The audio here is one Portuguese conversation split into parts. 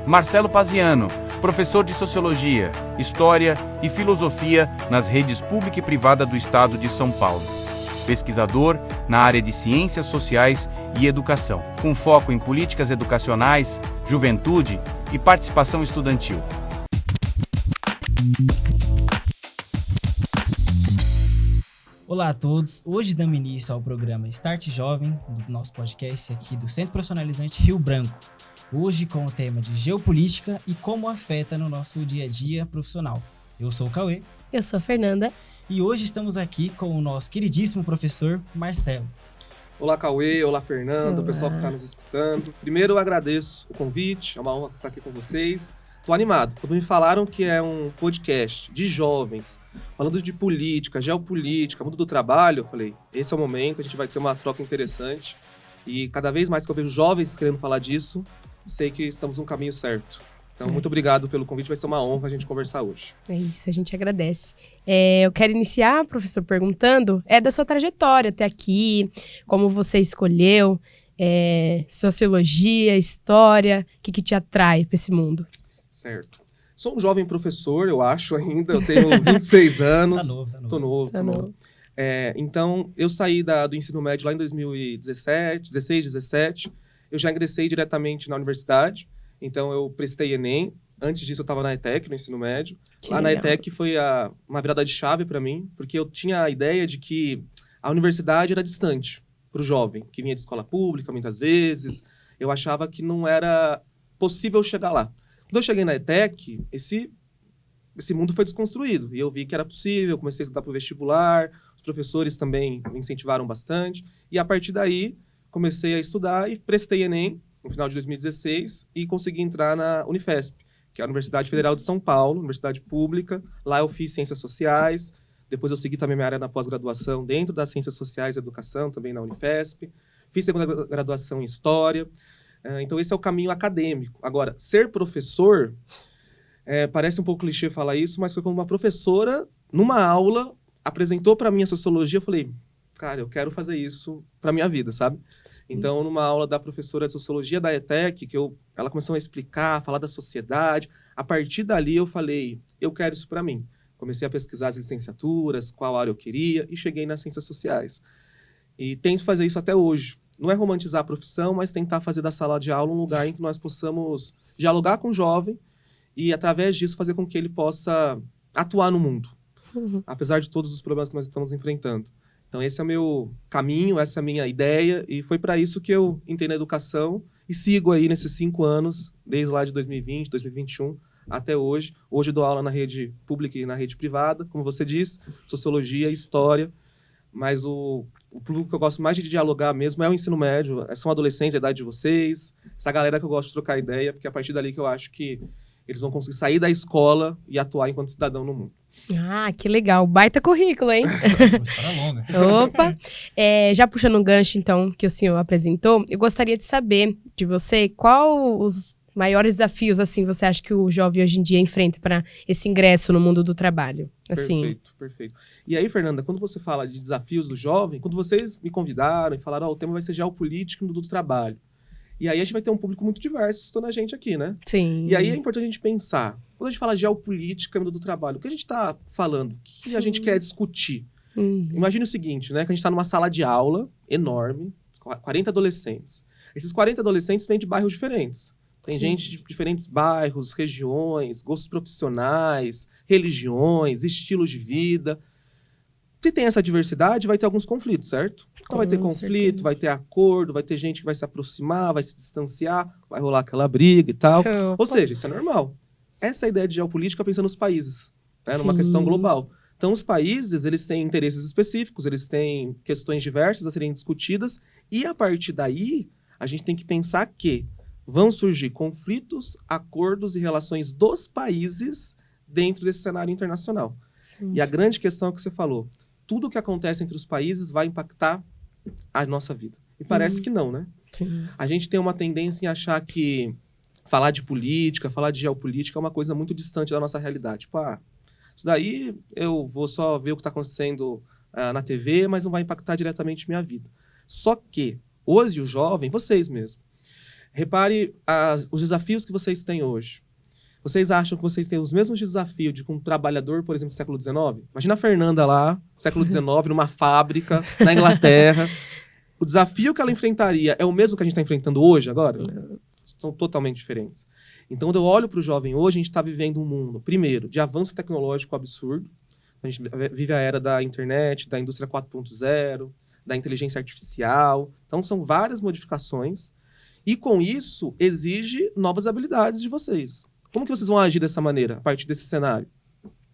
Marcelo Paziano, professor de Sociologia, História e Filosofia nas redes pública e privada do Estado de São Paulo. Pesquisador na área de Ciências Sociais e Educação, com foco em políticas educacionais, juventude e participação estudantil. Olá a todos, hoje damos início ao programa Start Jovem, do nosso podcast aqui do Centro Profissionalizante Rio Branco. Hoje com o tema de geopolítica e como afeta no nosso dia a dia profissional. Eu sou o Cauê. Eu sou a Fernanda. E hoje estamos aqui com o nosso queridíssimo professor Marcelo. Olá Cauê, olá Fernanda, o pessoal que está nos escutando. Primeiro eu agradeço o convite, é uma honra estar aqui com vocês. Estou animado. Quando me falaram que é um podcast de jovens, falando de política, geopolítica, mundo do trabalho, eu falei, esse é o momento, a gente vai ter uma troca interessante. E cada vez mais que eu vejo jovens querendo falar disso, sei que estamos no caminho certo. Então, muito obrigado pelo convite, vai ser uma honra a gente conversar hoje. É isso, a gente agradece. Eu quero iniciar, professor, perguntando, da sua trajetória até aqui, como você escolheu, sociologia, história, o que te atrai para esse mundo? Certo. Sou um jovem professor, eu acho ainda, eu tenho 26 anos. Tô novo. Então, eu saí do ensino médio lá em 2017, 16, 17. Eu já ingressei diretamente na universidade, então eu prestei Enem. Antes disso, eu estava na ETEC, no ensino médio. Lá na ETEC foi uma virada de chave para mim, porque eu tinha a ideia de que a universidade era distante para o jovem, que vinha de escola pública muitas vezes. Eu achava que não era possível chegar lá. Quando eu cheguei na ETEC, esse mundo foi desconstruído. E eu vi que era possível, eu comecei a estudar para o vestibular, os professores também me incentivaram bastante. E a partir daí, comecei a estudar e prestei Enem no final de 2016 e consegui entrar na Unifesp, que é a Universidade Federal de São Paulo, universidade pública. Lá eu fiz Ciências Sociais, depois eu segui também minha área na pós-graduação dentro das Ciências Sociais e Educação, também na Unifesp. Fiz segunda graduação em História. Então esse é o caminho acadêmico. Agora, ser professor, parece um pouco clichê falar isso, mas foi quando uma professora, numa aula, apresentou para mim a sociologia, eu falei, cara, eu quero fazer isso para minha vida, sabe? Então, numa aula da professora de sociologia da ETEC, ela começou a explicar, a falar da sociedade, a partir dali eu falei, eu quero isso para mim. Comecei a pesquisar as licenciaturas, qual área eu queria, e cheguei nas Ciências Sociais. E tento fazer isso até hoje. Não é romantizar a profissão, mas tentar fazer da sala de aula um lugar em que nós possamos dialogar com o jovem e, através disso, fazer com que ele possa atuar no mundo, apesar de todos os problemas que nós estamos enfrentando. Então, esse é o meu caminho, essa é a minha ideia, e foi para isso que eu entrei na educação e sigo aí nesses 5 anos, desde lá de 2020, 2021, até hoje. Hoje eu dou aula na rede pública e na rede privada, como você disse, sociologia, história, mas o público que eu gosto mais de dialogar mesmo é o ensino médio, são adolescentes, a idade de vocês, essa galera que eu gosto de trocar ideia, porque é a partir dali que eu acho que eles vão conseguir sair da escola e atuar enquanto cidadão no mundo. Ah, que legal. Baita currículo, hein? História longa. Opa! Já puxando um gancho, então, que o senhor apresentou, eu gostaria de saber de você qual os maiores desafios, assim, você acha que o jovem hoje em dia enfrenta para esse ingresso no mundo do trabalho? Assim. Perfeito. E aí, Fernanda, quando você fala de desafios do jovem, quando vocês me convidaram e falaram, o tema vai ser geopolítica no mundo do trabalho. E aí a gente vai ter um público muito diverso estudando a gente aqui, né? Sim. E aí é importante a gente pensar, quando a gente fala geopolítica no mundo do trabalho, o que a gente está falando? O que a gente quer discutir? Imagine o seguinte, né? Que a gente está numa sala de aula enorme, 40 adolescentes. Esses 40 adolescentes vêm de bairros diferentes. Tem gente de diferentes bairros, regiões, gostos profissionais, religiões, estilos de vida. Se tem essa diversidade, vai ter alguns conflitos, certo? Então vai ter conflito, vai ter acordo, vai ter gente que vai se aproximar, vai se distanciar, vai rolar aquela briga e tal. Ou seja, isso é normal. Essa é a ideia de geopolítica pensando nos países, né? Numa questão global. Então os países, eles têm interesses específicos, eles têm questões diversas a serem discutidas e a partir daí a gente tem que pensar que vão surgir conflitos, acordos e relações dos países dentro desse cenário internacional. E a grande questão é o que você falou. Tudo o que acontece entre os países vai impactar a nossa vida. E parece que não, né? Sim. A gente tem uma tendência em achar que falar de política, falar de geopolítica é uma coisa muito distante da nossa realidade. Tipo, isso daí eu vou só ver o que está acontecendo na TV, mas não vai impactar diretamente minha vida. Só que hoje o jovem, vocês mesmo, Repare os desafios que vocês têm hoje. Vocês acham que vocês têm os mesmos desafios de um trabalhador, por exemplo, do século XIX? Imagina a Fernanda lá, século XIX, numa fábrica, na Inglaterra. O desafio que ela enfrentaria é o mesmo que a gente está enfrentando hoje, agora? São totalmente diferentes. Então, quando eu olho para o jovem hoje, a gente está vivendo um mundo, primeiro, de avanço tecnológico absurdo. A gente vive a era da internet, da indústria 4.0, da inteligência artificial. Então, são várias modificações. E, com isso, exige novas habilidades de vocês. Como que vocês vão agir dessa maneira, a partir desse cenário?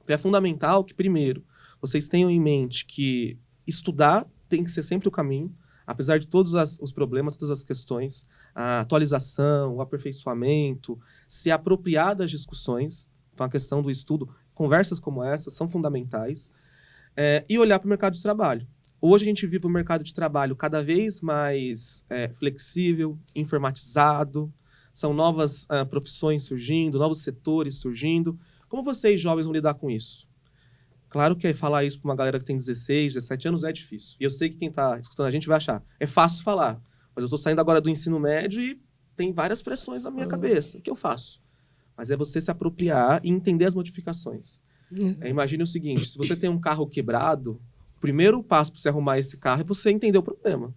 É fundamental que, primeiro, vocês tenham em mente que estudar tem que ser sempre o caminho, apesar de todos os problemas, todas as questões, a atualização, o aperfeiçoamento, se apropriar das discussões. Então, a questão do estudo, conversas como essa são fundamentais. E olhar para o mercado de trabalho. Hoje a gente vive um mercado de trabalho cada vez mais flexível, informatizado. São novas profissões surgindo, novos setores surgindo. Como vocês, jovens, vão lidar com isso? Claro que falar isso para uma galera que tem 16, 17 anos é difícil. E eu sei que quem está escutando a gente vai achar. É fácil falar. Mas eu estou saindo agora do ensino médio e tem várias pressões na minha cabeça. O que eu faço? Mas é você se apropriar e entender as modificações. Imagine o seguinte, se você tem um carro quebrado, o primeiro passo para você arrumar esse carro é você entender o problema.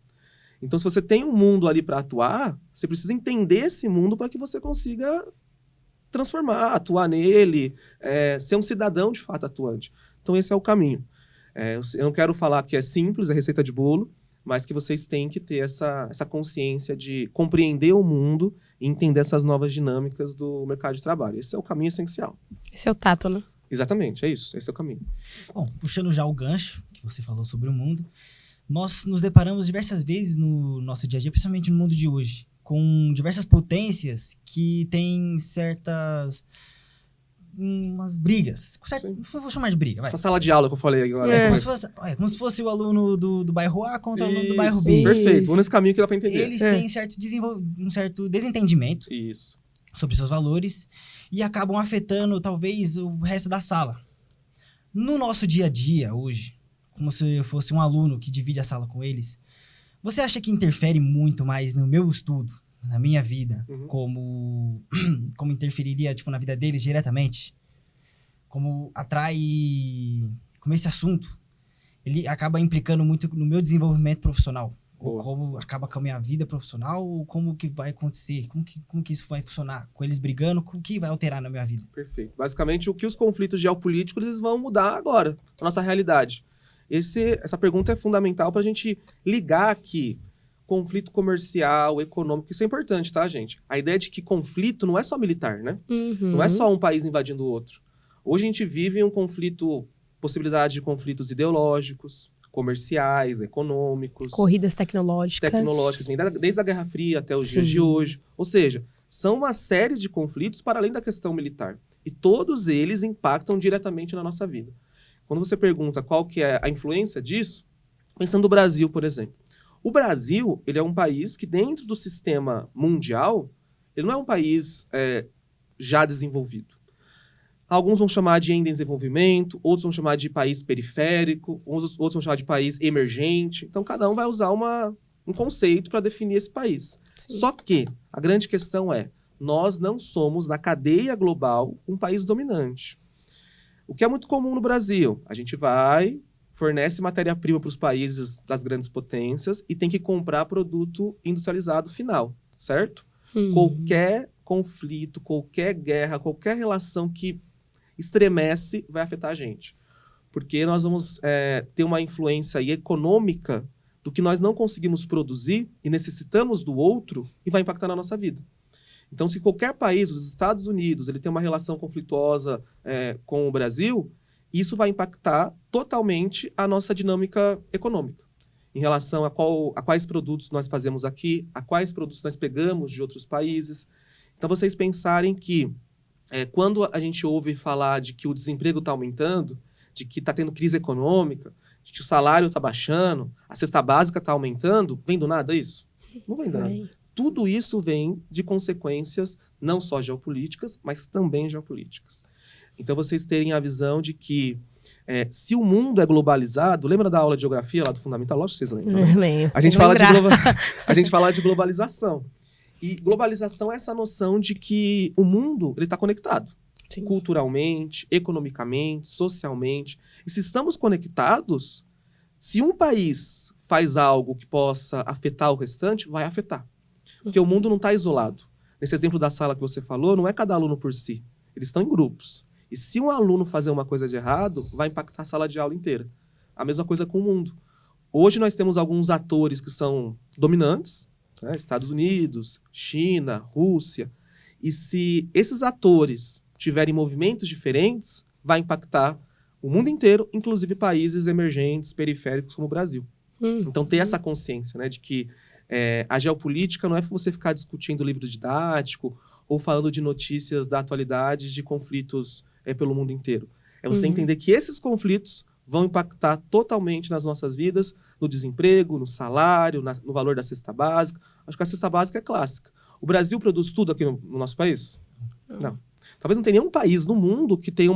Então, se você tem um mundo ali para atuar, você precisa entender esse mundo para que você consiga transformar, atuar nele, ser um cidadão de fato atuante. Então, esse é o caminho. Eu não quero falar que é simples, é receita de bolo, mas que vocês têm que ter essa consciência de compreender o mundo e entender essas novas dinâmicas do mercado de trabalho. Esse é o caminho essencial. Esse é o tato, né? Exatamente, é isso. Esse é o caminho. Bom, puxando já o gancho que você falou sobre o mundo, nós nos deparamos diversas vezes no nosso dia a dia, principalmente no mundo de hoje, com diversas potências que têm certas umas brigas. Não vou chamar de briga, vai. Essa sala de aula que eu falei agora. Como se fosse o aluno do bairro A contra o aluno do bairro B. Perfeito, vamos nesse caminho que dá pra entender. Eles têm um certo desentendimento sobre seus valores e acabam afetando, talvez, o resto da sala. No nosso dia a dia, hoje, como se eu fosse um aluno que divide a sala com eles, você acha que interfere muito mais no meu estudo, na minha vida, como interferiria, tipo, na vida deles diretamente? Como esse assunto, ele acaba implicando muito no meu desenvolvimento profissional. Ou como acaba com a minha vida profissional, ou como que vai acontecer, como que isso vai funcionar, com eles brigando, o que vai alterar na minha vida. Perfeito. Basicamente, o que os conflitos geopolíticos eles vão mudar agora, na nossa realidade. Essa pergunta é fundamental para a gente ligar aqui conflito comercial, econômico, isso é importante, tá, gente? A ideia de que conflito não é só militar, né? Não é só um país invadindo o outro. Hoje a gente vive um conflito, possibilidade de conflitos ideológicos, comerciais, econômicos. Corridas tecnológicas. Desde a Guerra Fria até os dias de hoje. Ou seja, são uma série de conflitos para além da questão militar. E todos eles impactam diretamente na nossa vida. Quando você pergunta qual que é a influência disso, pensando no Brasil, por exemplo. O Brasil, ele é um país que dentro do sistema mundial, ele não é um país já desenvolvido. Alguns vão chamar de em desenvolvimento, outros vão chamar de país periférico, outros vão chamar de país emergente. Então, cada um vai usar um conceito para definir esse país. Sim. Só que a grande questão é, nós não somos, na cadeia global, um país dominante. O que é muito comum no Brasil? A gente fornece matéria-prima para os países das grandes potências e tem que comprar produto industrializado final, certo? Qualquer conflito, qualquer guerra, qualquer relação que estremece vai afetar a gente. Porque nós vamos ter uma influência aí econômica do que nós não conseguimos produzir e necessitamos do outro e vai impactar na nossa vida. Então, se qualquer país, os Estados Unidos, ele tem uma relação conflituosa com o Brasil, isso vai impactar totalmente a nossa dinâmica econômica. Em relação a quais produtos nós fazemos aqui, a quais produtos nós pegamos de outros países. Então, vocês pensarem que quando a gente ouve falar de que o desemprego está aumentando, de que está tendo crise econômica, de que o salário está baixando, a cesta básica está aumentando, vem do nada isso? Não vem do nada. Tudo isso vem de consequências não só geopolíticas, mas também geopolíticas. Então, vocês terem a visão de que se o mundo é globalizado... Lembra da aula de geografia lá do Fundamental? Lógico que vocês lembram. Né? Lembro. A gente fala de globalização. E globalização é essa noção de que o mundo ele está conectado. Sim. Culturalmente, economicamente, socialmente. E se estamos conectados, se um país faz algo que possa afetar o restante, vai afetar. Porque o mundo não está isolado. Nesse exemplo da sala que você falou, não é cada aluno por si. Eles estão em grupos. E se um aluno fazer uma coisa de errado, vai impactar a sala de aula inteira. A mesma coisa com o mundo. Hoje nós temos alguns atores que são dominantes, né? Estados Unidos, China, Rússia. E se esses atores tiverem movimentos diferentes, vai impactar o mundo inteiro, inclusive países emergentes, periféricos como o Brasil. Então, ter essa consciência, né, de que a geopolítica não é você ficar discutindo livro didático ou falando de notícias da atualidade de conflitos pelo mundo inteiro. É você entender que esses conflitos vão impactar totalmente nas nossas vidas, no desemprego, no salário, no valor da cesta básica. Acho que a cesta básica é clássica. O Brasil produz tudo aqui no nosso país? Não. Talvez não tenha nenhum país no mundo que tenha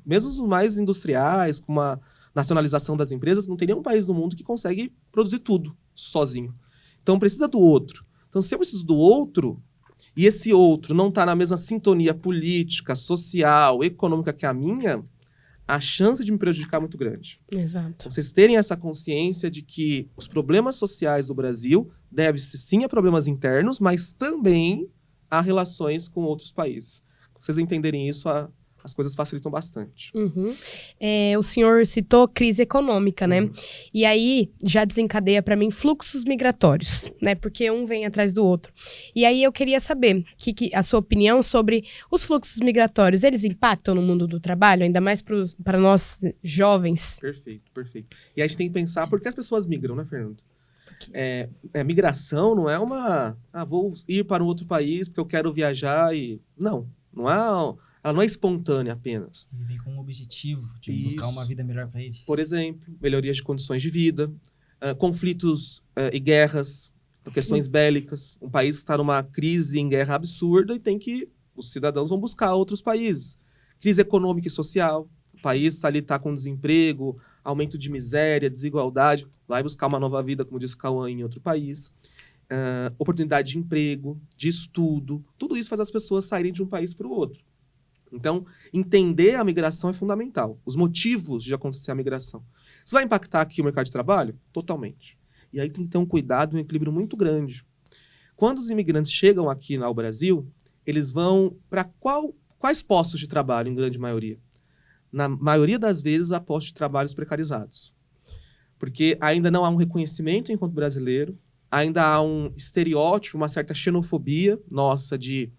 mesmo os mais industriais, com uma nacionalização das empresas, não tem nenhum país no mundo que consegue produzir tudo sozinho. Então precisa do outro. Então se eu preciso do outro, e esse outro não está na mesma sintonia política, social, econômica que a minha, a chance de me prejudicar é muito grande. Exato. Então, vocês terem essa consciência de que os problemas sociais do Brasil devem-se sim a problemas internos, mas também a relações com outros países. Se vocês entenderem isso, as coisas facilitam bastante. O senhor citou crise econômica, né? E aí já desencadeia para mim fluxos migratórios, né? Porque um vem atrás do outro. E aí eu queria saber a sua opinião sobre os fluxos migratórios. Eles impactam no mundo do trabalho, ainda mais para nós jovens? Perfeito. E a gente tem que pensar por que as pessoas migram, né, Fernando? Migração não é vou ir para um outro país porque eu quero viajar e... Não é... Ela não é espontânea apenas. Ele vem com um objetivo de buscar uma vida melhor para ele. Por exemplo, melhorias de condições de vida, conflitos e guerras, questões bélicas. Um país está numa crise em guerra absurda e os cidadãos vão buscar outros países. Crise econômica e social. O país está com desemprego, aumento de miséria, desigualdade. Vai buscar uma nova vida, como disse o Cauã, em outro país. Oportunidade de emprego, de estudo. Tudo isso faz as pessoas saírem de um país para o outro. Então, entender a migração é fundamental. Os motivos de acontecer a migração. Isso vai impactar aqui o mercado de trabalho? Totalmente. E aí tem que ter um cuidado, um equilíbrio muito grande. Quando os imigrantes chegam aqui ao Brasil, eles vão para quais postos de trabalho, em grande maioria? Na maioria das vezes, a postos de trabalhos precarizados. Porque ainda não há um reconhecimento enquanto brasileiro, ainda há um estereótipo, uma certa xenofobia nossa de...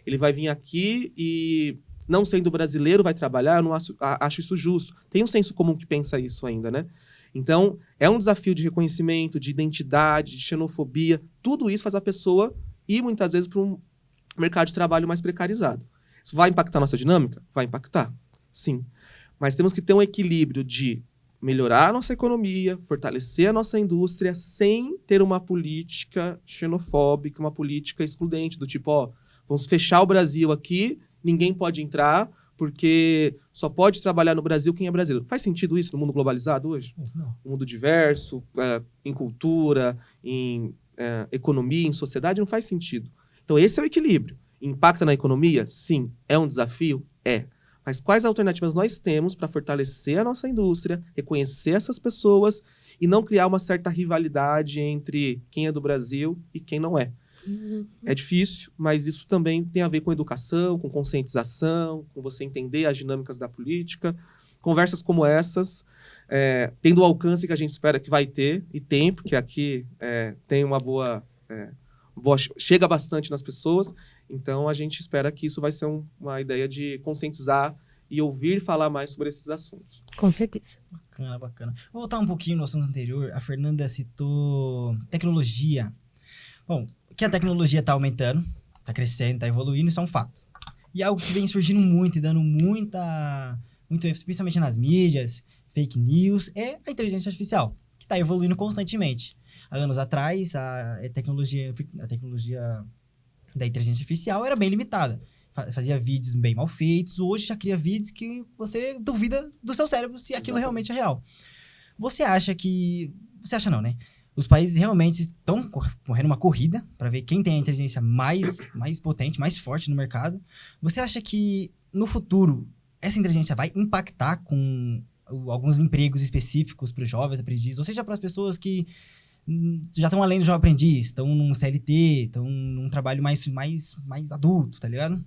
ele vai vir aqui e, não sendo brasileiro, vai trabalhar, eu não acho isso justo. Tem um senso comum que pensa isso ainda, né? Então, é um desafio de reconhecimento, de identidade, de xenofobia. Tudo isso faz a pessoa ir, muitas vezes, para um mercado de trabalho mais precarizado. Isso vai impactar a nossa dinâmica? Vai impactar, sim. Mas temos que ter um equilíbrio de melhorar a nossa economia, fortalecer a nossa indústria, sem ter uma política xenofóbica, uma política excludente, do tipo, vamos fechar o Brasil aqui, ninguém pode entrar, porque só pode trabalhar no Brasil quem é brasileiro. Faz sentido isso no mundo globalizado hoje? Não. Um mundo diverso, em cultura, em economia, em sociedade, não faz sentido. Então esse é o equilíbrio. Impacta na economia? Sim. É um desafio? É. Mas quais alternativas nós temos para fortalecer a nossa indústria, reconhecer essas pessoas e não criar uma certa rivalidade entre quem é do Brasil e quem não é? É difícil, mas isso também tem a ver com educação, com conscientização, com você entender as dinâmicas da política. Conversas como essas, tendo o alcance que a gente espera que vai ter, e tem, porque aqui tem uma boa... chega bastante nas pessoas, então a gente espera que isso vai ser uma ideia de conscientizar e ouvir falar mais sobre esses assuntos. Com certeza. Bacana. Vou voltar um pouquinho no assunto anterior. A Fernanda citou tecnologia. Bom, que a tecnologia está aumentando, está crescendo, está evoluindo, isso é um fato. E algo que vem surgindo muito e dando muito ênfase, principalmente nas mídias, fake news, é a inteligência artificial, que está evoluindo constantemente. Há anos atrás, a tecnologia da inteligência artificial era bem limitada. Fazia vídeos bem mal feitos, hoje já cria vídeos que você duvida do seu cérebro se aquilo realmente é real. Você acha não, né? os países realmente estão correndo uma corrida para ver quem tem a inteligência mais potente, mais forte no mercado. Você acha que, no futuro, essa inteligência vai impactar com alguns empregos específicos para os jovens aprendizes, ou seja, para as pessoas que já estão além do jovem aprendiz, estão num CLT, estão num trabalho mais adulto, tá ligado?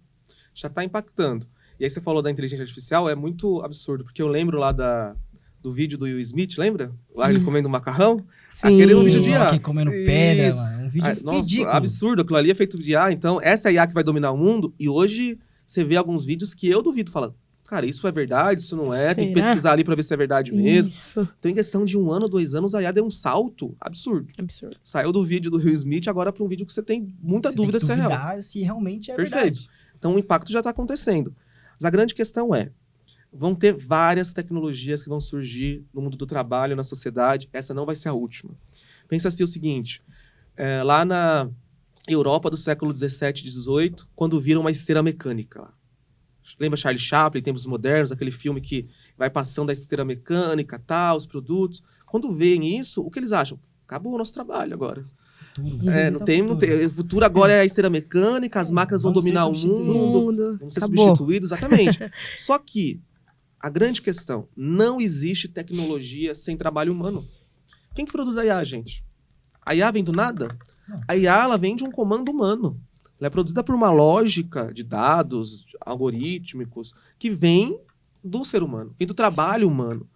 Já está impactando. E aí você falou da inteligência artificial, é muito absurdo, porque eu lembro lá do vídeo do Will Smith, lembra? Lá ele comendo macarrão. Sim. Aquele é um vídeo de IA. Aqui comendo pedra, mano. Um vídeo ridículo. Nossa, absurdo. Aquilo ali é feito de IA. Então, essa é a IA que vai dominar o mundo. E hoje, você vê alguns vídeos que eu duvido. Fala, cara, isso é verdade? Isso não é? Será? Tem que pesquisar ali pra ver se é verdade mesmo. Isso. Então, em questão de 1 ano, 2 anos, a IA deu um salto absurdo. Absurdo. Saiu do vídeo do Will Smith agora pra um vídeo que você tem muita dúvida se é real. Se realmente é Perfeito. verdade. Então, o impacto já está acontecendo. Mas a grande questão é, vão ter várias tecnologias que vão surgir no mundo do trabalho, na sociedade. Essa não vai ser a última. Pensa assim o seguinte, lá na Europa do século XVII e XVIII, quando viram uma esteira mecânica lá. Lembra Charlie Chaplin, Tempos Modernos, aquele filme que vai passando a esteira mecânica, tal, os produtos. Quando veem isso, o que eles acham? Acabou o nosso trabalho agora. Futuro. Não tem. O futuro agora é a esteira mecânica, as máquinas vão dominar o mundo, vão ser substituídos, exatamente. Só que a grande questão, não existe tecnologia sem trabalho humano. Quem que produz a IA, gente? A IA vem do nada? Não. A IA, ela vem de um comando humano. Ela é produzida por uma lógica de dados algorítmicos que vem do ser humano, vem do trabalho humano.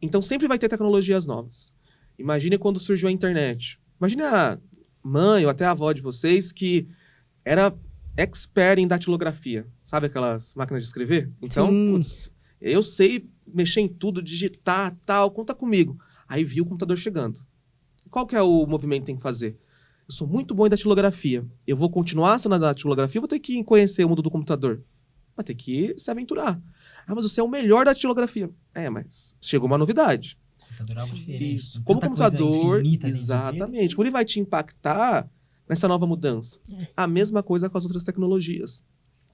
Então, sempre vai ter tecnologias novas. Imagine quando surgiu a internet. Imagine a mãe ou até a avó de vocês que era expert em datilografia. Sabe aquelas máquinas de escrever? Então, putz, eu sei mexer em tudo, digitar, tal, conta comigo. Aí viu o computador chegando. Qual que é o movimento que tem que fazer? Eu sou muito bom em datilografia. Eu vou continuar sendo na datilografia, vou ter que conhecer o mundo do computador. Vai ter que se aventurar. Ah, mas você é o melhor da datilografia. Mas chegou uma novidade. Isso. Como o computador, exatamente. Como ele vai te impactar nessa nova mudança? A mesma coisa com as outras tecnologias.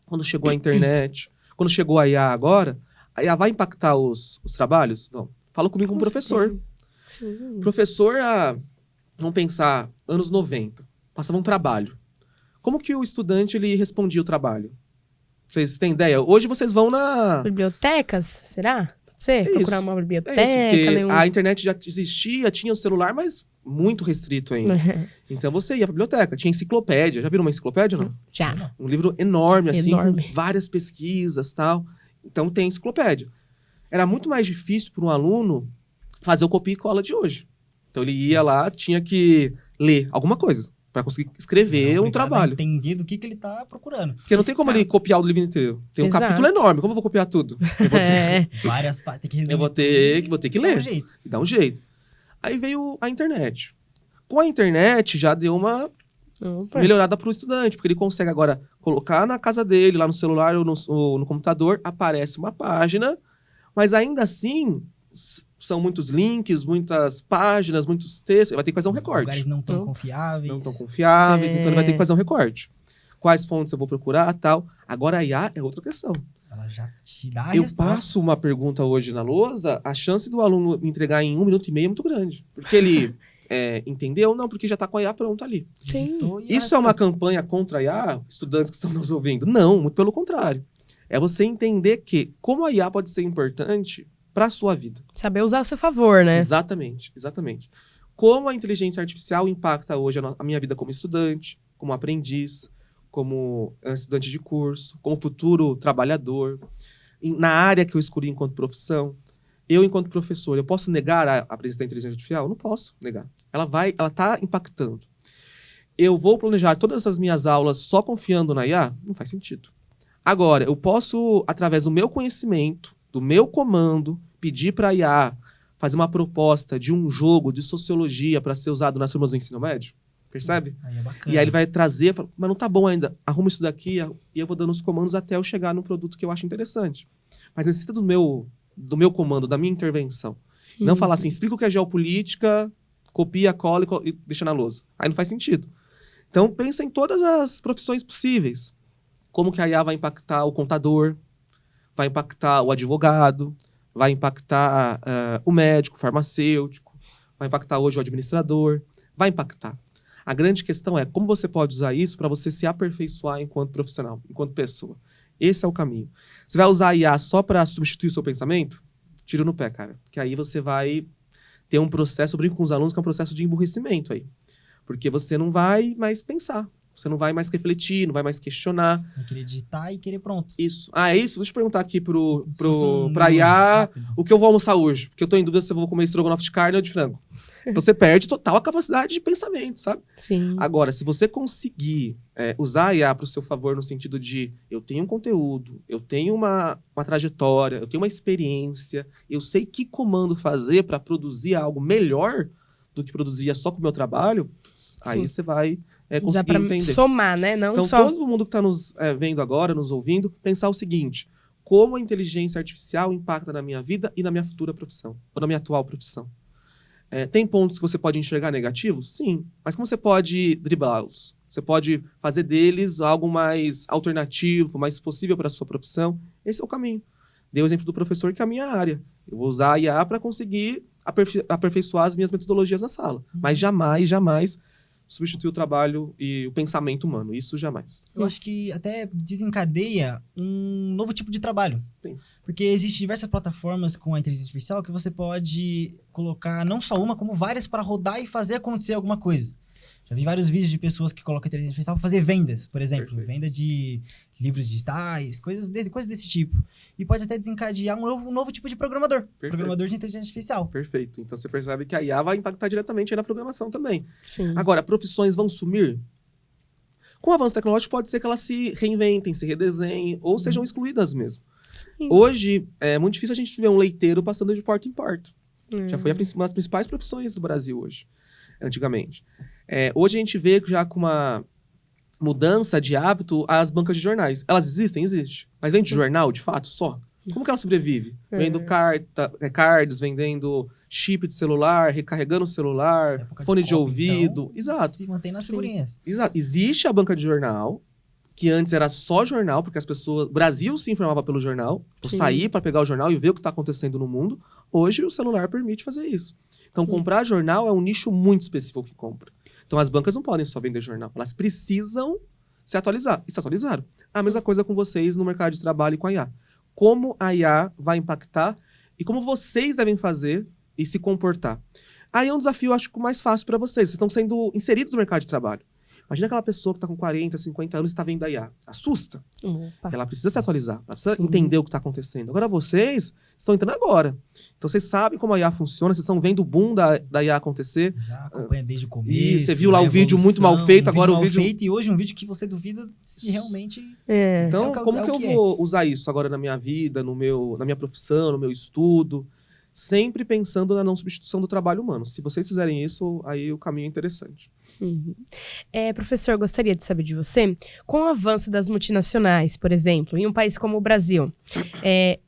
Quando chegou a internet, quando chegou a IA agora, a IA vai impactar os trabalhos? Não. Fala comigo como professor. Sim. Professor, vamos pensar, anos 90, passava um trabalho. Como que o estudante ele respondia o trabalho? Vocês têm ideia? Hoje vocês vão na... Bibliotecas, será? Você procurar uma biblioteca? Porque a internet já existia, tinha o celular, mas muito restrito ainda. Então você ia pra biblioteca, tinha enciclopédia. Já viram uma enciclopédia, não? Já. Um livro enorme, assim, com várias pesquisas e tal. Então tem enciclopédia. Era muito mais difícil para um aluno fazer o copia e cola de hoje. Então ele ia lá, tinha que ler alguma coisa para conseguir escrever um trabalho. Entender do que ele tá procurando. Porque não tem como ele copiar o livro inteiro. Tem um capítulo enorme. Como eu vou copiar tudo? Eu vou ter... Várias partes, tem que resumir. Eu vou ter que ler. Dá um jeito. Aí veio a internet. Com a internet já deu uma melhorada para o estudante, porque ele consegue agora colocar na casa dele, lá no celular ou no computador, aparece uma página, mas ainda assim são muitos links, muitas páginas, muitos textos. Ele vai ter que fazer um recorte. Lugares não tão confiáveis. Não tão confiáveis, então ele vai ter que fazer um recorte. Quais fontes eu vou procurar, tal. Agora a IA é outra questão. Ela já te dá a Eu resposta. passo uma pergunta hoje na lousa, a chance do aluno me entregar em 1 minuto e meio é muito grande. Porque ele entendeu? Não, porque já está com a IA pronta ali. Isso é uma campanha contra a IA, estudantes que estão nos ouvindo? Não, muito pelo contrário. É você entender que como a IA pode ser importante para a sua vida. Saber usar a seu favor, né? Exatamente, exatamente. Como a inteligência artificial impacta hoje a minha vida como estudante, como aprendiz, como estudante de curso, como futuro trabalhador, na área que eu escolhi enquanto profissão. Eu, enquanto professor, eu posso negar a presença da inteligência artificial? Eu não posso negar. Ela está impactando. Eu vou planejar todas as minhas aulas só confiando na IA? Não faz sentido. Agora, eu posso, através do meu conhecimento, do meu comando, pedir para a IA fazer uma proposta de um jogo de sociologia para ser usado nas turmas do ensino médio? Percebe? Aí é bacana. E aí ele vai trazer, fala, mas não tá bom ainda, arruma isso daqui e eu vou dando os comandos até eu chegar no produto que eu acho interessante. Mas necessita do meu comando, da minha intervenção. Não falar assim, explica o que é geopolítica, copia, cola e deixa na lousa. Aí não faz sentido. Então pensa em todas as profissões possíveis. Como que a IA vai impactar o contador, vai impactar o advogado, vai impactar o médico, o farmacêutico, vai impactar hoje o administrador, vai impactar. A grande questão é como você pode usar isso para você se aperfeiçoar enquanto profissional, enquanto pessoa. Esse é o caminho. Você vai usar a IA só para substituir o seu pensamento? Tiro no pé, cara. Porque aí você vai ter um processo, eu brinco com os alunos, que é um processo de emburrecimento aí. Porque você não vai mais pensar. Você não vai mais refletir, não vai mais questionar. Vai querer digitar e querer pronto. Isso. Ah, é isso? Deixa eu perguntar aqui pra IA rápido. O que eu vou almoçar hoje. Porque eu tô em dúvida se eu vou comer estrogonofe de carne ou de frango. Então você perde total a capacidade de pensamento, sabe? Sim. Agora, se você conseguir usar a IA para o seu favor no sentido de eu tenho um conteúdo, eu tenho uma trajetória, eu tenho uma experiência, eu sei que comando fazer para produzir algo melhor do que produzia só com o meu trabalho, aí você vai conseguir entender. Somar, né? Não então, só... todo mundo que está nos vendo agora, nos ouvindo, pensar o seguinte: como a inteligência artificial impacta na minha vida e na minha futura profissão, ou na minha atual profissão. Tem pontos que você pode enxergar negativos? Sim. Mas como você pode driblá-los? Você pode fazer deles algo mais alternativo, mais possível para a sua profissão? Esse é o caminho. Dei o exemplo do professor, que é a minha área. Eu vou usar a IA para conseguir aperfeiçoar as minhas metodologias na sala. Mas jamais substituir o trabalho e o pensamento humano. Isso jamais. Eu acho que até desencadeia um novo tipo de trabalho. Sim. Porque existem diversas plataformas com a inteligência artificial que você pode colocar não só uma, como várias para rodar e fazer acontecer alguma coisa. Já vi vários vídeos de pessoas que colocam a inteligência artificial para fazer vendas, por exemplo. Perfeito. Venda de livros digitais, coisas desse tipo. E pode até desencadear um novo tipo de programador. Perfeito. Programador de inteligência artificial. Perfeito. Então você percebe que a IA vai impactar diretamente aí na programação também. Sim. Agora, profissões vão sumir? Com o avanço tecnológico, pode ser que elas se reinventem, se redesenhem, ou sejam excluídas mesmo. Sim. Hoje, é muito difícil a gente ver um leiteiro passando de porta em porta. Já foi uma das principais profissões do Brasil hoje, antigamente. Hoje a gente vê já com uma mudança de hábito as bancas de jornais. Elas existem? Existe. Mas vende jornal, de fato, só? Como que ela sobrevive? Vendendo cards, vendendo chip de celular, recarregando o celular, fone de ouvido. Então, exato. Se mantém nas figurinhas. Exato. Existe a banca de jornal, que antes era só jornal, porque as pessoas... O Brasil se informava pelo jornal. Eu saí para pegar o jornal e ver o que está acontecendo no mundo. Hoje o celular permite fazer isso. Então, comprar jornal é um nicho muito específico que compra. Então, as bancas não podem só vender jornal. Elas precisam se atualizar. E se atualizaram. A mesma coisa com vocês no mercado de trabalho e com a IA. Como a IA vai impactar e como vocês devem fazer e se comportar. Aí é um desafio, acho que mais fácil para vocês. Vocês estão sendo inseridos no mercado de trabalho. Imagina aquela pessoa que está com 40, 50 anos e está vendo a IA. Assusta. Opa. Ela precisa se atualizar. Ela precisa entender o que está acontecendo. Agora vocês estão entrando agora. Então vocês sabem como a IA funciona. Vocês estão vendo o boom da IA acontecer. Já acompanha desde o começo. E você viu lá o vídeo muito mal feito. Agora o vídeo... E hoje um vídeo que você duvida se realmente... Então, como que eu vou usar isso agora na minha vida, na minha profissão, no meu estudo? Sempre pensando na não substituição do trabalho humano. Se vocês fizerem isso, aí o caminho é interessante. Professor, gostaria de saber de você, com o avanço das multinacionais, por exemplo, em um país como o Brasil,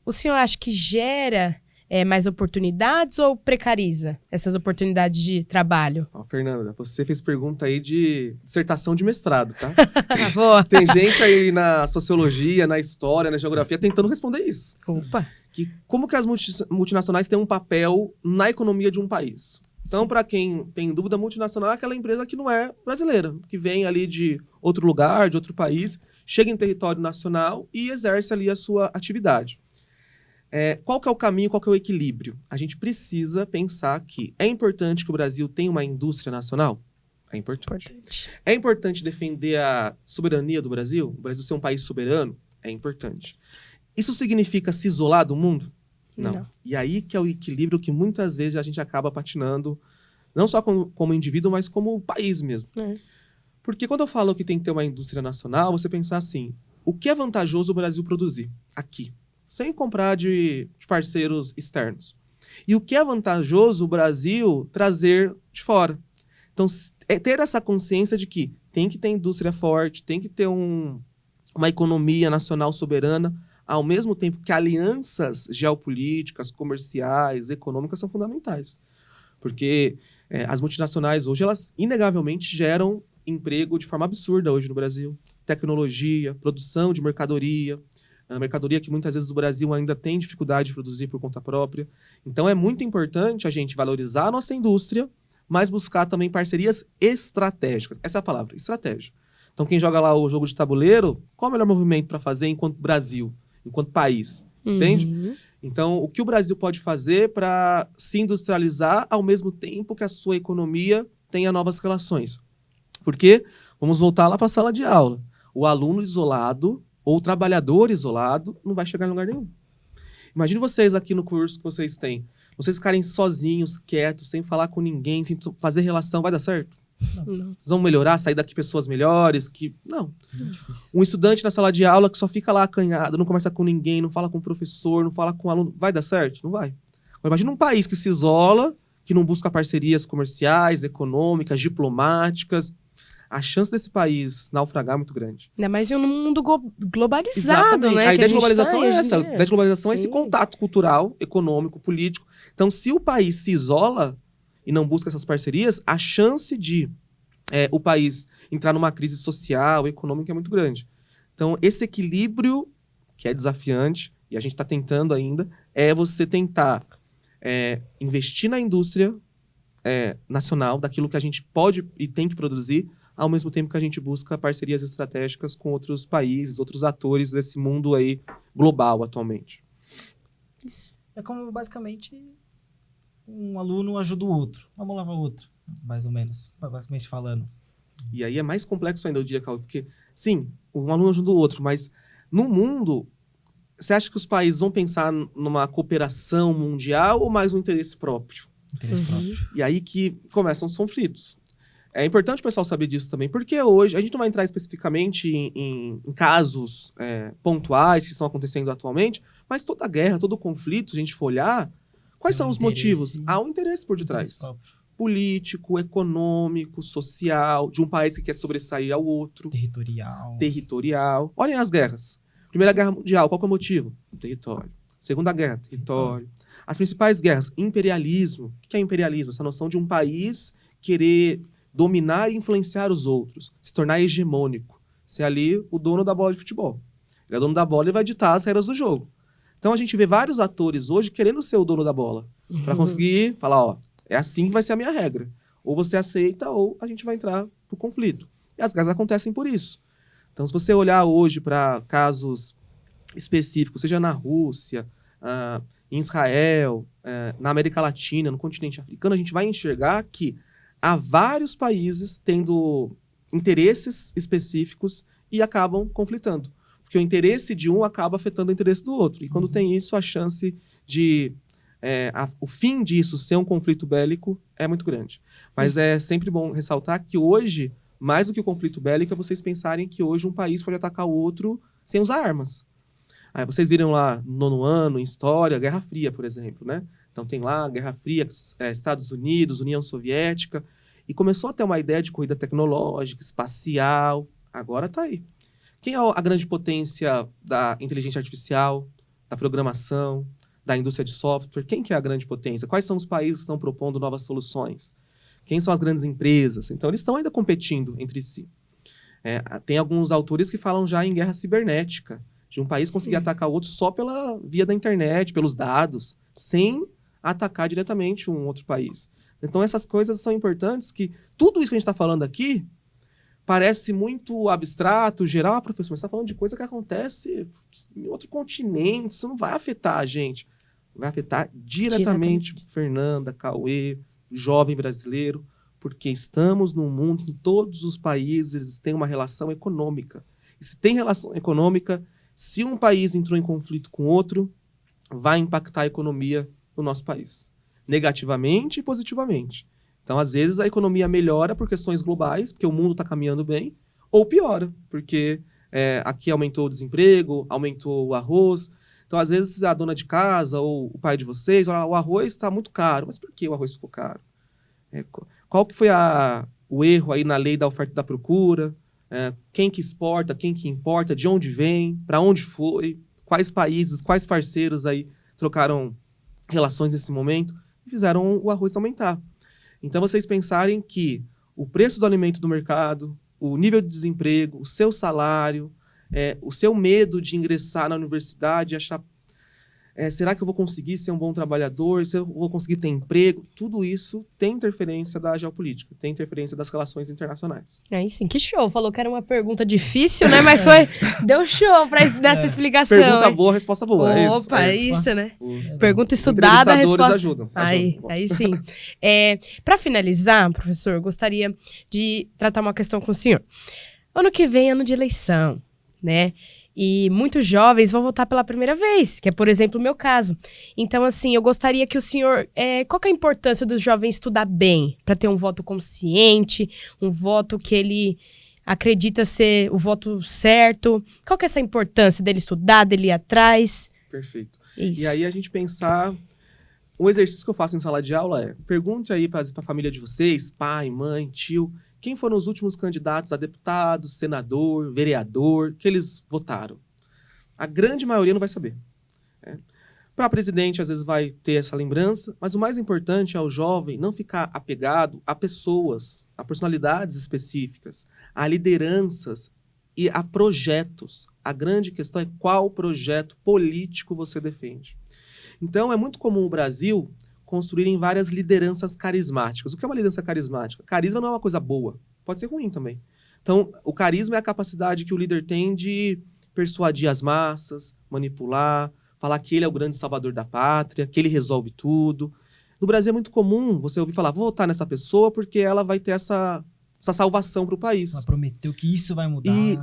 o senhor acha que gera mais oportunidades ou precariza essas oportunidades de trabalho? Fernanda, você fez pergunta aí de dissertação de mestrado, tá? Boa. Tem gente aí na sociologia, na história, na geografia, tentando responder isso. Opa! Como que as multinacionais têm um papel na economia de um país? Então, para quem tem dúvida, multinacional é aquela empresa que não é brasileira, que vem ali de outro lugar, de outro país, chega em território nacional e exerce ali a sua atividade. Qual que é o caminho, qual que é o equilíbrio? A gente precisa pensar que é importante que o Brasil tenha uma indústria nacional? É importante. É importante defender a soberania do Brasil? O Brasil ser um país soberano? É importante. Isso significa se isolar do mundo? Não. E aí que é o equilíbrio que muitas vezes a gente acaba patinando, não só como indivíduo, mas como país mesmo. Porque quando eu falo que tem que ter uma indústria nacional, você pensar assim, o que é vantajoso o Brasil produzir aqui? Sem comprar de parceiros externos. E o que é vantajoso o Brasil trazer de fora. Então, ter essa consciência de que tem que ter indústria forte, tem que ter uma economia nacional soberana, ao mesmo tempo que alianças geopolíticas, comerciais, econômicas são fundamentais. Porque as multinacionais hoje, elas inegavelmente geram emprego de forma absurda hoje no Brasil. Tecnologia, produção de mercadoria, a mercadoria que muitas vezes o Brasil ainda tem dificuldade de produzir por conta própria. Então é muito importante a gente valorizar a nossa indústria, mas buscar também parcerias estratégicas. Essa é a palavra, estratégia. Então quem joga lá o jogo de tabuleiro, qual é o melhor movimento para fazer enquanto Brasil, enquanto país? Entende? Então, o que o Brasil pode fazer para se industrializar ao mesmo tempo que a sua economia tenha novas relações? Porque, vamos voltar lá para a sala de aula, o aluno isolado ou o trabalhador isolado não vai chegar em lugar nenhum. Imagine vocês aqui no curso que vocês têm, vocês ficarem sozinhos, quietos, sem falar com ninguém, sem fazer relação, vai dar certo? Não. Vocês vão melhorar, sair daqui pessoas melhores? Não. Um estudante na sala de aula que só fica lá acanhado, não conversa com ninguém, não fala com o professor, não fala com o aluno, vai dar certo? Não vai. Agora, imagina um país que se isola, que não busca parcerias comerciais, econômicas, diplomáticas. A chance desse país naufragar é muito grande. Ainda mais em um mundo globalizado, exatamente, né? A ideia de globalização é essa. A ideia de globalização é Sim. esse contato cultural, econômico, político. Então, se o país se isola e não busca essas parcerias, a chance de o país entrar numa crise social, econômica é muito grande. Então, esse equilíbrio, que é desafiante, e a gente está tentando ainda, é você tentar investir na indústria nacional, daquilo que a gente pode e tem que produzir, ao mesmo tempo que a gente busca parcerias estratégicas com outros países, outros atores desse mundo aí global atualmente. Isso. É como, basicamente, um aluno ajuda o outro. Vamos lavar o outro, mais ou menos, basicamente falando. E aí é mais complexo ainda o dia, Cauê, porque, sim, um aluno ajuda o outro, mas no mundo, você acha que os países vão pensar numa cooperação mundial ou mais um interesse próprio? Interesse próprio. E aí que começam os conflitos. É importante o pessoal saber disso também, porque hoje, a gente não vai entrar especificamente em casos pontuais que estão acontecendo atualmente, mas toda guerra, todo conflito, se a gente for olhar, quais são os motivos? Há um interesse por detrás. Político, econômico, social, de um país que quer sobressair ao outro. Territorial. Olhem as guerras. Primeira Guerra Mundial, qual que é o motivo? Território. Segunda Guerra, território. As principais guerras, imperialismo. O que é imperialismo? Essa noção de um país querer dominar e influenciar os outros, se tornar hegemônico, ser ali o dono da bola de futebol. Ele é dono da bola e vai ditar as regras do jogo. Então a gente vê vários atores hoje querendo ser o dono da bola, para conseguir falar, é assim que vai ser a minha regra. Ou você aceita ou a gente vai entrar pro conflito. E as guerras acontecem por isso. Então se você olhar hoje para casos específicos, seja na Rússia, em Israel, na América Latina, no continente africano, a gente vai enxergar que há vários países tendo interesses específicos e acabam conflitando. Porque o interesse de um acaba afetando o interesse do outro. E quando tem isso, a chance de o fim disso ser um conflito bélico é muito grande. Mas é sempre bom ressaltar que hoje, mais do que o conflito bélico, é vocês pensarem que hoje um país pode atacar o outro sem usar armas. Aí vocês viram lá no 9º ano, em História, Guerra Fria, por exemplo, né? Então tem lá Guerra Fria, Estados Unidos, União Soviética, e começou a ter uma ideia de corrida tecnológica, espacial, agora está aí. Quem é a grande potência da inteligência artificial, da programação, da indústria de software? Quem que é a grande potência? Quais são os países que estão propondo novas soluções? Quem são as grandes empresas? Então eles estão ainda competindo entre si. Tem alguns autores que falam já em guerra cibernética, de um país conseguir atacar o outro só pela via da internet, pelos dados, sem atacar diretamente um outro país. Então essas coisas são importantes, que tudo isso que a gente está falando aqui parece muito abstrato, geral, professor, mas você está falando de coisa que acontece em outro continente, isso não vai afetar a gente. Vai afetar diretamente Fernanda, Cauê, jovem brasileiro, porque estamos num mundo em todos os países tem uma relação econômica. E se tem relação econômica, se um país entrou em conflito com outro, vai impactar a economia do nosso país, negativamente e positivamente. Então, às vezes, a economia melhora por questões globais, porque o mundo está caminhando bem, ou piora, porque aqui aumentou o desemprego, aumentou o arroz. Então, às vezes, a dona de casa ou o pai de vocês, olha, o arroz está muito caro. Mas por que o arroz ficou caro? Qual que foi o erro aí na lei da oferta e da procura? Quem que exporta, quem que importa, de onde vem, para onde foi, quais países, quais parceiros aí trocaram relações nesse momento e fizeram o arroz aumentar. Então, vocês pensarem que o preço do alimento do mercado, o nível de desemprego, o seu salário, o seu medo de ingressar na universidade e achar, será que eu vou conseguir ser um bom trabalhador? Se eu vou conseguir ter emprego? Tudo isso tem interferência da geopolítica, tem interferência das relações internacionais. Aí sim, que show. Falou que era uma pergunta difícil, né? Mas deu show dessa explicação. Pergunta boa, resposta boa. Opa, é isso, né? Os pergunta estudada, a resposta... ajudam. Aí sim. Para finalizar, professor, gostaria de tratar uma questão com o senhor. Ano que vem, ano de eleição, né? E muitos jovens vão votar pela primeira vez, que é, por exemplo, o meu caso. Então, assim, eu gostaria que o senhor... qual que é a importância dos jovens estudar bem, para ter um voto consciente, um voto que ele acredita ser o voto certo? Qual que é essa importância dele estudar, dele ir atrás? Perfeito. Isso. E aí a gente pensar... Um exercício que eu faço em sala de aula pergunte aí para a família de vocês, pai, mãe, tio... Quem foram os últimos candidatos a deputado, senador, vereador, que eles votaram? A grande maioria não vai saber. Para presidente, às vezes vai ter essa lembrança, mas o mais importante é o jovem não ficar apegado a pessoas, a personalidades específicas, a lideranças e a projetos. A grande questão é qual projeto político você defende. Então, é muito comum o Brasil construírem várias lideranças carismáticas. O que é uma liderança carismática? Carisma não é uma coisa boa, pode ser ruim também. Então, o carisma é a capacidade que o líder tem de persuadir as massas, manipular, falar que ele é o grande salvador da pátria, que ele resolve tudo. No Brasil é muito comum você ouvir falar, vou votar nessa pessoa porque ela vai ter essa salvação para o país. Ela prometeu que isso vai mudar. E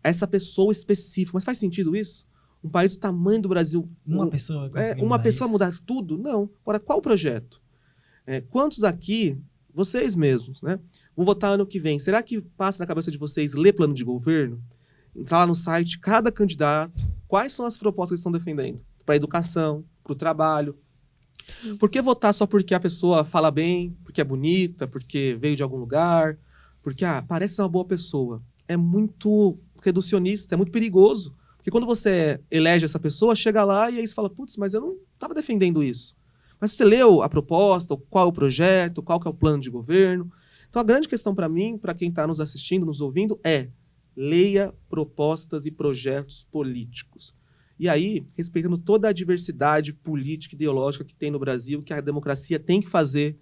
essa pessoa específica, mas faz sentido isso? Um país do tamanho do Brasil... Uma pessoa mudar tudo? Não. Agora, qual o projeto? Quantos aqui, vocês mesmos, né, vão votar ano que vem? Será que passa na cabeça de vocês ler plano de governo? Entrar lá no site, cada candidato, quais são as propostas que eles estão defendendo? Para a educação, para o trabalho. Sim. Por que votar só porque a pessoa fala bem, porque é bonita, porque veio de algum lugar, porque parece ser uma boa pessoa? É muito reducionista, é muito perigoso. Porque quando você elege essa pessoa, chega lá e aí você fala, putz, mas eu não estava defendendo isso. Mas você leu a proposta, qual é o projeto, qual que é o plano de governo. Então a grande questão para mim, para quem está nos assistindo, nos ouvindo, leia propostas e projetos políticos. E aí, respeitando toda a diversidade política e ideológica que tem no Brasil, que a democracia tem que fazer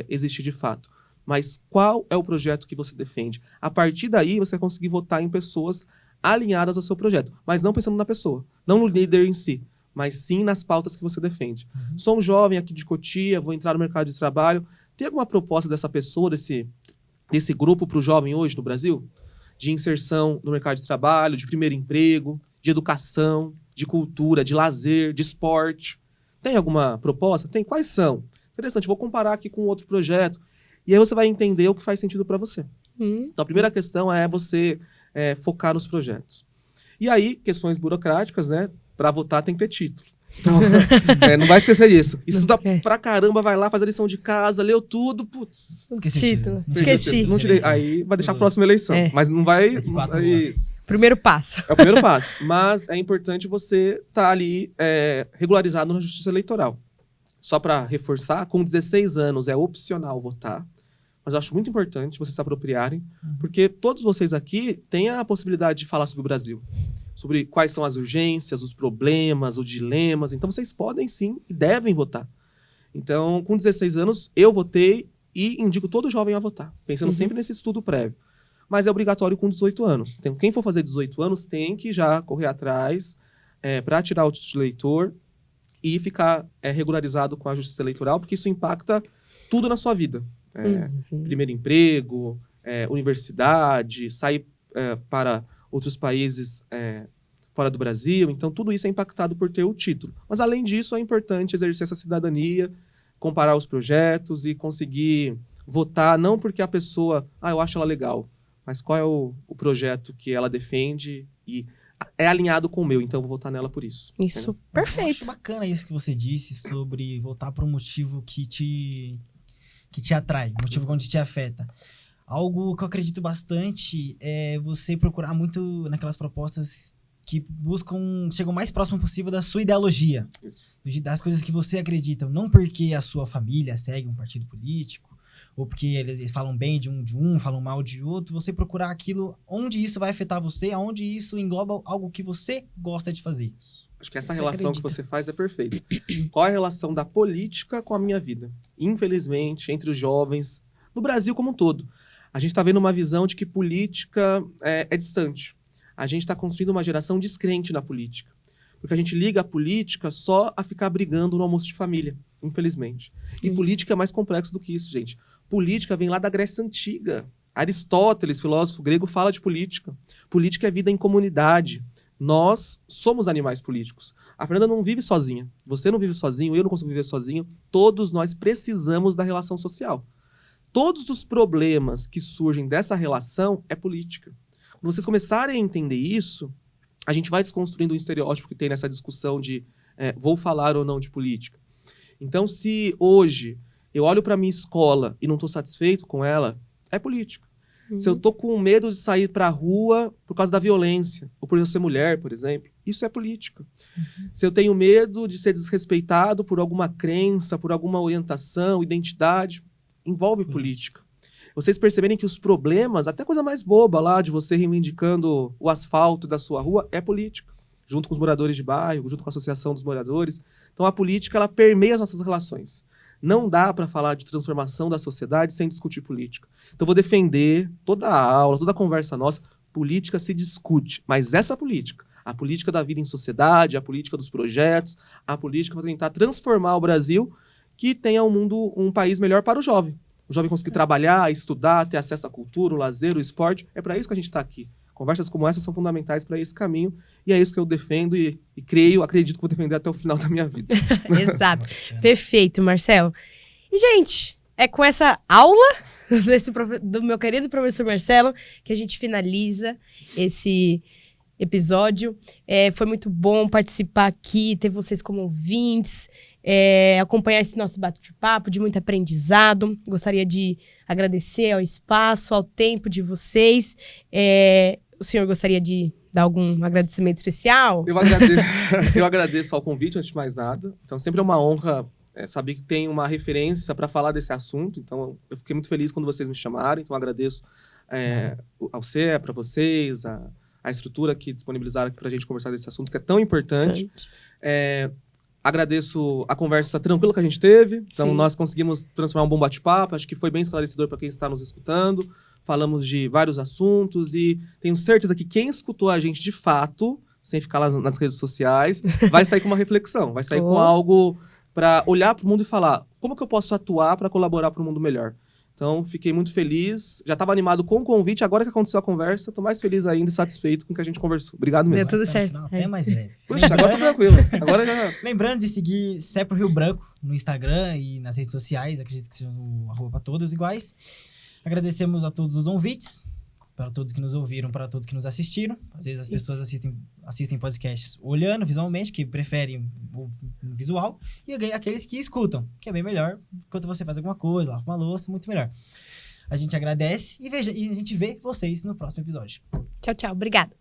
existir de fato. Mas qual é o projeto que você defende? A partir daí, você vai conseguir votar em pessoas alinhadas ao seu projeto, mas não pensando na pessoa, não no líder em si, mas sim nas pautas que você defende. Uhum. Sou um jovem aqui de Cotia, vou entrar no mercado de trabalho. Tem alguma proposta dessa pessoa, desse grupo para o jovem hoje no Brasil? De inserção no mercado de trabalho, de primeiro emprego, de educação, de cultura, de lazer, de esporte. Tem alguma proposta? Tem. Quais são? Interessante, vou comparar aqui com outro projeto. E aí você vai entender o que faz sentido para você. Então a primeira questão é você... focar nos projetos. E aí, questões burocráticas, né? Para votar tem que ter título. Então, não vai esquecer disso. Estuda pra caramba, vai lá, faz a lição de casa, leu tudo, putz. Esqueci. Não tirei. Aí vai deixar a próxima eleição. Mas não vai... Primeiro passo. É o primeiro passo. Mas é importante você estar ali regularizado na Justiça Eleitoral. Só para reforçar, com 16 anos é opcional votar. Mas eu acho muito importante vocês se apropriarem, porque todos vocês aqui têm a possibilidade de falar sobre o Brasil, sobre quais são as urgências, os problemas, os dilemas. Então, vocês podem sim e devem votar. Então, com 16 anos, eu votei e indico todo jovem a votar, pensando sempre nesse estudo prévio. Mas é obrigatório com 18 anos. Então, quem for fazer 18 anos tem que já correr atrás para tirar o título de eleitor e ficar regularizado com a Justiça Eleitoral, porque isso impacta tudo na sua vida. Primeiro emprego, universidade, sair para outros países fora do Brasil. Então, tudo isso é impactado por ter o título. Mas, além disso, é importante exercer essa cidadania, comparar os projetos e conseguir votar, não porque a pessoa, eu acho ela legal, mas qual é o projeto que ela defende e é alinhado com o meu, então eu vou votar nela por isso. Isso, perfeito. Eu acho bacana isso que você disse sobre votar por um motivo que te atrai, motivo que te afeta. Algo que eu acredito bastante é você procurar muito naquelas propostas que chegam o mais próximo possível da sua ideologia, das coisas que você acredita, não porque a sua família segue um partido político, ou porque eles falam bem de um, falam mal de outro, você procurar aquilo onde isso vai afetar você, aonde isso engloba algo que você gosta de fazer. Acho que essa relação que você faz é perfeita. Qual é a relação da política com a minha vida? Infelizmente, entre os jovens, no Brasil como um todo, a gente está vendo uma visão de que política é distante. A gente está construindo uma geração descrente na política. Porque a gente liga a política só a ficar brigando no almoço de família, infelizmente. E política é mais complexo do que isso, gente. Política vem lá da Grécia Antiga. Aristóteles, filósofo grego, fala de política. Política é vida em comunidade. Nós somos animais políticos. A Fernanda não vive sozinha. Você não vive sozinho, eu não consigo viver sozinho. Todos nós precisamos da relação social. Todos os problemas que surgem dessa relação é política. Quando vocês começarem a entender isso, a gente vai desconstruindo o estereótipo que tem nessa discussão de vou falar ou não de política. Então, se hoje eu olho para minha escola e não estou satisfeito com ela, é política. Se eu estou com medo de sair para a rua por causa da violência, ou por eu ser mulher, por exemplo, isso é política. Se eu tenho medo de ser desrespeitado por alguma crença, por alguma orientação, identidade, envolve política. Vocês perceberem que os problemas, até coisa mais boba lá, de você reivindicando o asfalto da sua rua, é política. Junto com os moradores de bairro, junto com a associação dos moradores. Então a política, ela permeia as nossas relações. Não dá para falar de transformação da sociedade sem discutir política. Então eu vou defender toda a aula, toda a conversa nossa, política se discute. Mas essa política, a política da vida em sociedade, a política dos projetos, a política para tentar transformar o Brasil, que tenha um país melhor para o jovem. O jovem conseguir trabalhar, estudar, ter acesso à cultura, o lazer, o esporte. É para isso que a gente está aqui. Conversas como essa são fundamentais para esse caminho. E é isso que eu defendo e acredito que vou defender até o final da minha vida. Exato. Perfeito, Marcelo. E, gente, é com essa aula do meu querido professor Marcelo que a gente finaliza esse episódio. Foi muito bom participar aqui, ter vocês como ouvintes, acompanhar esse nosso bate-papo de muito aprendizado. Gostaria de agradecer ao espaço, ao tempo de vocês. O senhor gostaria de dar algum agradecimento especial? Eu agradeço ao convite, antes de mais nada. Então, sempre é uma honra saber que tem uma referência para falar desse assunto. Então, eu fiquei muito feliz quando vocês me chamaram. Então, agradeço ao CE, para vocês, a estrutura que disponibilizaram aqui para a gente conversar desse assunto, que é tão importante. Agradeço a conversa tranquila que a gente teve. Então, Sim. Nós conseguimos transformar um bom bate-papo. Acho que foi bem esclarecedor para quem está nos escutando. Falamos de vários assuntos e tenho certeza que quem escutou a gente de fato, sem ficar lá nas redes sociais, vai sair com uma reflexão. Vai sair com algo para olhar para o mundo e falar como que eu posso atuar para colaborar para um mundo melhor. Então, fiquei muito feliz. Já estava animado com o convite. Agora que aconteceu a conversa, estou mais feliz ainda e satisfeito com o que a gente conversou. Obrigado mesmo. Deu tudo certo. Até mais leve. Puxa, agora tô tranquilo. Agora já... Lembrando de seguir CEPRO Rio Branco no Instagram e nas redes sociais. Acredito que sejam @ todas iguais. Agradecemos a todos os ouvintes, para todos que nos ouviram, para todos que nos assistiram. Às vezes as pessoas assistem podcasts olhando visualmente, que preferem o visual, e aqueles que escutam, que é bem melhor, enquanto você faz alguma coisa, lava uma louça, muito melhor. A gente agradece e a gente vê vocês no próximo episódio. Tchau, tchau. Obrigada.